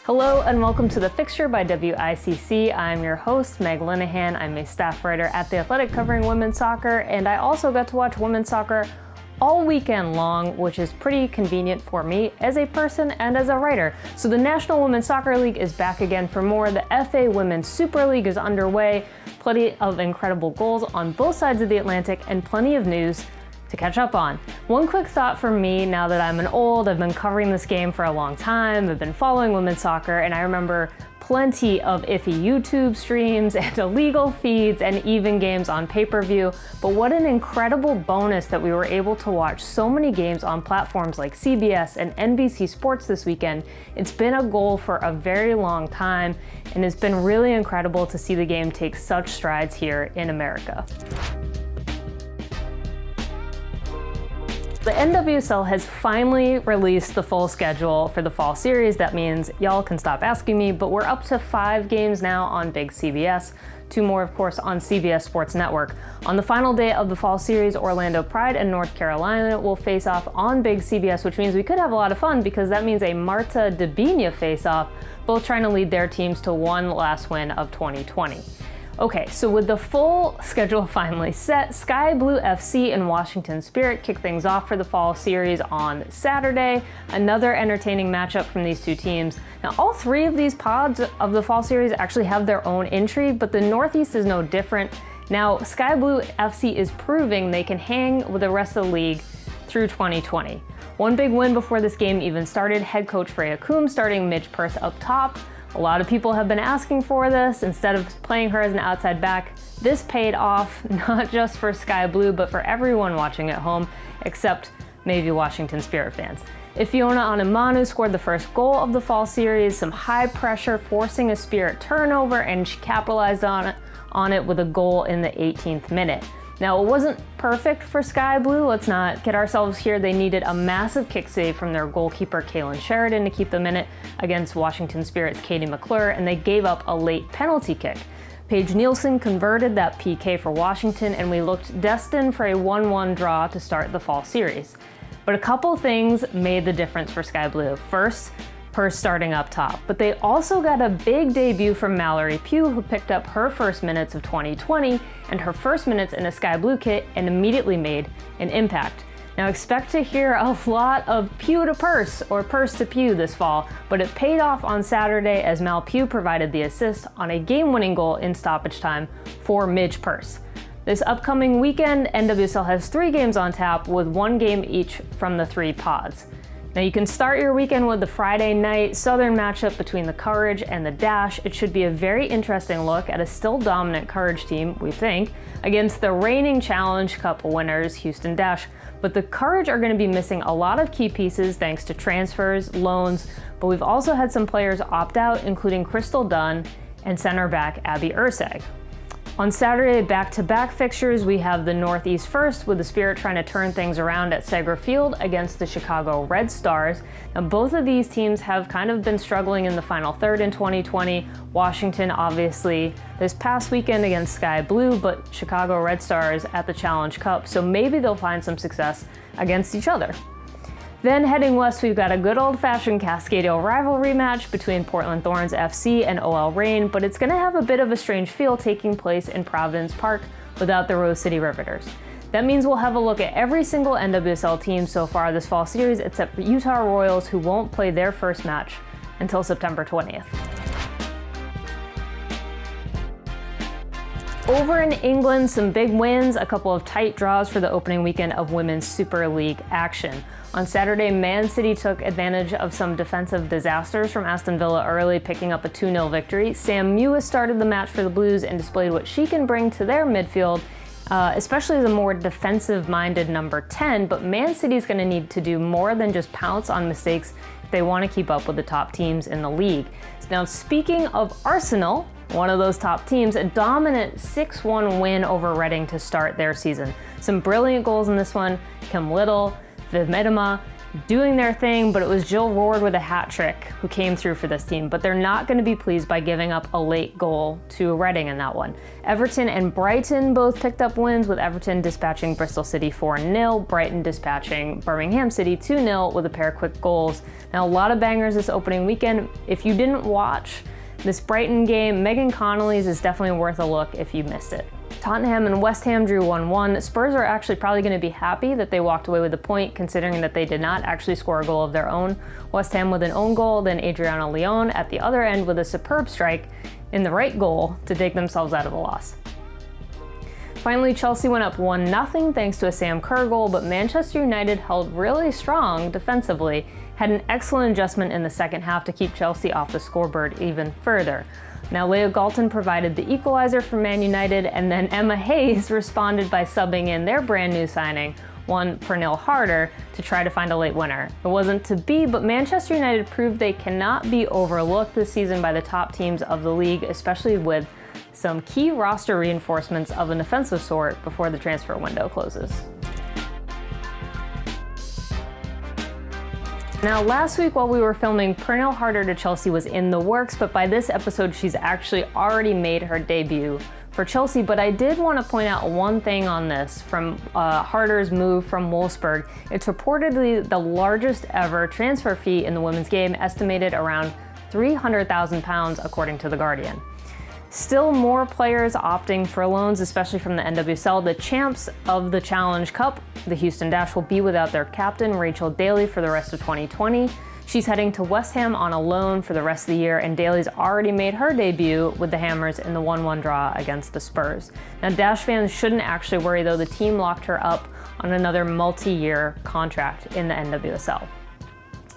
Hello and welcome to the Fixture by WICC. I'm your host, Meg Linehan. I'm a staff writer at The Athletic covering women's soccer, and I also got to watch women's soccer all weekend long, which is pretty convenient for me as a person and as a writer. So the National Women's Soccer League is back again for more. The FA Women's Super League is underway. Plenty of incredible goals on both sides of the Atlantic and plenty of news to catch up on. One quick thought for me, now that I've been covering this game for a long time, I've been following women's soccer, and I remember plenty of iffy YouTube streams and illegal feeds and even games on pay-per-view, but what an incredible bonus that we were able to watch so many games on platforms like CBS and NBC Sports this weekend. It's been a goal for a very long time, and it's been really incredible to see the game take such strides here in America. The NWSL has finally released the full schedule for the fall series. That means y'all can stop asking me, but we're up to 5 games now on Big CBS, 2 more, of course, on CBS Sports Network. On the final day of the fall series, Orlando Pride and North Carolina will face off on Big CBS, which means we could have a lot of fun because that means a Marta Debinha face-off, both trying to lead their teams to one last win of 2020. Okay, so with the full schedule finally set, Sky Blue FC and Washington Spirit kick things off for the fall series on Saturday. Another entertaining matchup from these two teams. Now, all 3 of these pods of the fall series actually have their own intrigue, but the Northeast is no different. Now, Sky Blue FC is proving they can hang with the rest of the league through 2020. One big win before this game even started, head coach Freya Coombe starting Midge Purce up top. A lot of people have been asking for this. Instead of playing her as an outside back, this paid off, not just for Sky Blue, but for everyone watching at home, except maybe Washington Spirit fans. Fiona Onimanu scored the first goal of the fall series, some high pressure forcing a Spirit turnover, and she capitalized on it with a goal in the 18th minute. Now, it wasn't perfect for Sky Blue. Let's not get ourselves here. They needed a massive kick save from their goalkeeper, Kaylin Sheridan, to keep them in it against Washington Spirit's Katie McClure, and they gave up a late penalty kick. Paige Nielsen converted that PK for Washington, and we looked destined for a 1-1 draw to start the fall series. But a couple things made the difference for Sky Blue. First, Purce starting up top, but they also got a big debut from Mallory Pugh, who picked up her first minutes of 2020 and her first minutes in a Sky Blue kit and immediately made an impact. Now, expect to hear a lot of Pugh to Purce or Purce to Pugh this fall, but it paid off on Saturday as Mal Pugh provided the assist on a game-winning goal in stoppage time for Midge Purce. This upcoming weekend, NWSL has 3 games on tap with 1 game each from the 3 pods. Now, you can start your weekend with the Friday night Southern matchup between the Courage and the Dash. It should be a very interesting look at a still dominant Courage team, we think, against the reigning Challenge Cup winners, Houston Dash. But the Courage are going to be missing a lot of key pieces thanks to transfers, loans, but we've also had some players opt out, including Crystal Dunn and center back Abby Ursag. On Saturday, back-to-back fixtures, we have the Northeast first, with the Spirit trying to turn things around at Segra Field against the Chicago Red Stars. Now, both of these teams have kind of been struggling in the final third in 2020. Washington, obviously, this past weekend against Sky Blue, but Chicago Red Stars at the Challenge Cup, so maybe they'll find some success against each other. Then heading west, we've got a good old-fashioned Cascadio rivalry match between Portland Thorns FC and OL Reign, but it's going to have a bit of a strange feel taking place in Providence Park without the Rose City Riveters. That means we'll have a look at every single NWSL team so far this fall series, except for Utah Royals, who won't play their first match until September 20th. Over in England, some big wins, a couple of tight draws for the opening weekend of Women's Super League action. On Saturday, Man City took advantage of some defensive disasters from Aston Villa early, picking up a 2-0 victory. Sam Mewis started the match for the Blues and displayed what she can bring to their midfield, especially the more defensive-minded number 10, but Man City's going to need to do more than just pounce on mistakes if they want to keep up with the top teams in the league. Now, speaking of Arsenal, one of those top teams, a dominant 6-1 win over Reading to start their season. Some brilliant goals in this one. Kim Little, Viv Medema, doing their thing, but it was Jill Roord with a hat trick who came through for this team. But they're not going to be pleased by giving up a late goal to Reading in that one. Everton and Brighton both picked up wins, with Everton dispatching Bristol City 4-0, Brighton dispatching Birmingham City 2-0 with a pair of quick goals. Now, a lot of bangers this opening weekend. If you didn't watch this Brighton game, Megan Connolly's is definitely worth a look if you missed it. Tottenham and West Ham drew 1-1. Spurs are actually probably going to be happy that they walked away with a point, considering that they did not actually score a goal of their own. West Ham with an own goal, then Adriana Leon at the other end with a superb strike in the right goal to dig themselves out of a loss. Finally, Chelsea went up 1-0 thanks to a Sam Kerr goal, but Manchester United held really strong defensively, had an excellent adjustment in the second half to keep Chelsea off the scoreboard even further. Now, Leo Galton provided the equalizer for Man United, and then Emma Hayes responded by subbing in their brand new signing, one Pernille Harder, to try to find a late winner. It wasn't to be, but Manchester United proved they cannot be overlooked this season by the top teams of the league, especially with some key roster reinforcements of an offensive sort before the transfer window closes. Now, last week while we were filming, Pernille Harder to Chelsea was in the works, but by this episode, she's actually already made her debut for Chelsea. But I did want to point out one thing on this from Harder's move from Wolfsburg. It's reportedly the largest ever transfer fee in the women's game, estimated around £300,000 according to The Guardian. Still more players opting for loans, especially from the NWSL. The champs of the Challenge Cup, the Houston Dash, will be without their captain, Rachel Daly, for the rest of 2020. She's heading to West Ham on a loan for the rest of the year, and Daly's already made her debut with the Hammers in the 1-1 draw against the Spurs. Now, Dash fans shouldn't actually worry, though. The team locked her up on another multi-year contract in the NWSL.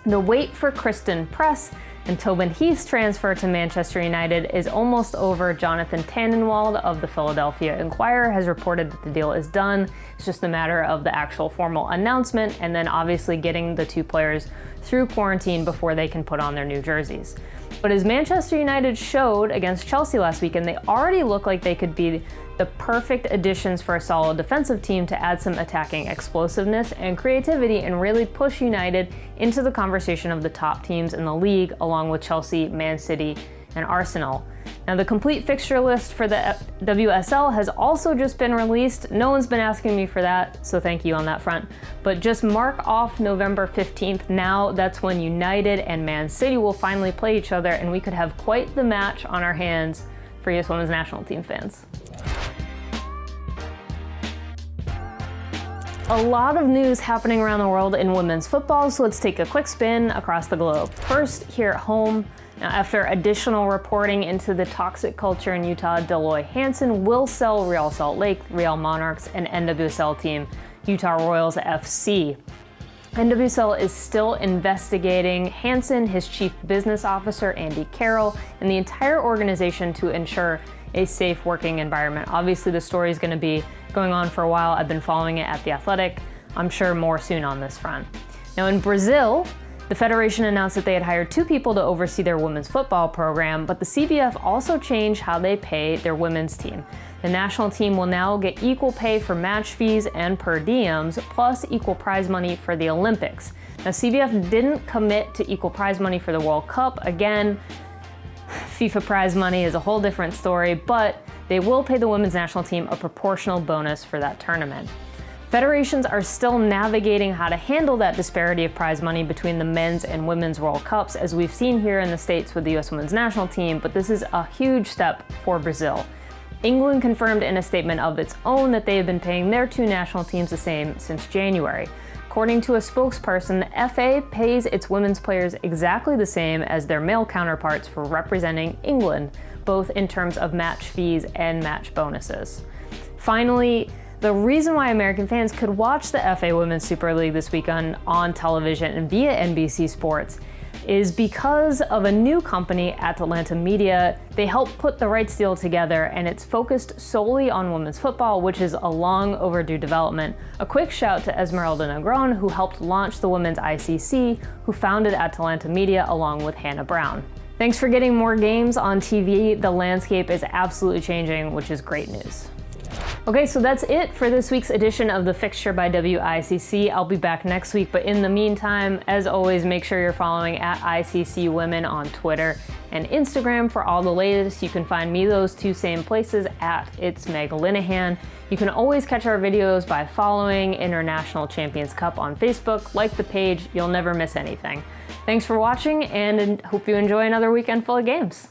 The wait for Kristen Press and Tobin Heath's transfer to Manchester United is almost over. Jonathan Tannenwald of the Philadelphia Inquirer has reported that the deal is done. It's just a matter of the actual formal announcement and then obviously getting the two players through quarantine before they can put on their new jerseys. But as Manchester United showed against Chelsea last weekend, they already look like they could be the perfect additions for a solid defensive team to add some attacking explosiveness and creativity and really push United into the conversation of the top teams in the league, along with Chelsea, Man City, and Arsenal. Now, the complete fixture list for the WSL has also just been released. No one's been asking me for that, so thank you on that front. But just mark off November 15th now. That's when United and Man City will finally play each other, and we could have quite the match on our hands for US Women's National Team fans. A lot of news happening around the world in women's football, so let's take a quick spin across the globe. First, here at home. Now, after additional reporting into the toxic culture in Utah, Deloy Hansen will sell Real Salt Lake, Real Monarchs, and NWSL team Utah Royals FC. NWSL is still investigating Hansen, his chief business officer, Andy Carroll, and the entire organization to ensure a safe working environment. Obviously, the story is going to be going on for a while. I've been following it at The Athletic. I'm sure more soon on this front. Now, in Brazil, the federation announced that they had hired 2 people to oversee their women's football program, but the CBF also changed how they pay their women's team. The national team will now get equal pay for match fees and per diems, plus equal prize money for the Olympics. Now, CBF didn't commit to equal prize money for the World Cup. Again, FIFA prize money is a whole different story, but they will pay the women's national team a proportional bonus for that tournament. Federations are still navigating how to handle that disparity of prize money between the men's and women's World Cups, as we've seen here in the States with the US Women's National Team, but this is a huge step for Brazil. England confirmed in a statement of its own that they have been paying their 2 national teams the same since January. According to a spokesperson, the FA pays its women's players exactly the same as their male counterparts for representing England, both in terms of match fees and match bonuses. Finally, the reason why American fans could watch the FA Women's Super League this weekend on television and via NBC Sports is because of a new company, Atlanta Media. They helped put the rights deal together, and it's focused solely on women's football, which is a long overdue development. A quick shout to Esmeralda Negron, who helped launch the women's ICC, who founded Atlanta Media along with Hannah Brown. Thanks for getting more games on TV. The landscape is absolutely changing, which is great news. Okay, so that's it for this week's edition of the Fixture by WICC. I'll be back next week, but in the meantime, as always, make sure you're following at ICC Women on Twitter and Instagram for all the latest. You can find me those two same places at It's Meg Linehan. You can always catch our videos by following International Champions Cup on Facebook. Like the page, you'll never miss anything. Thanks for watching, and hope you enjoy another weekend full of games.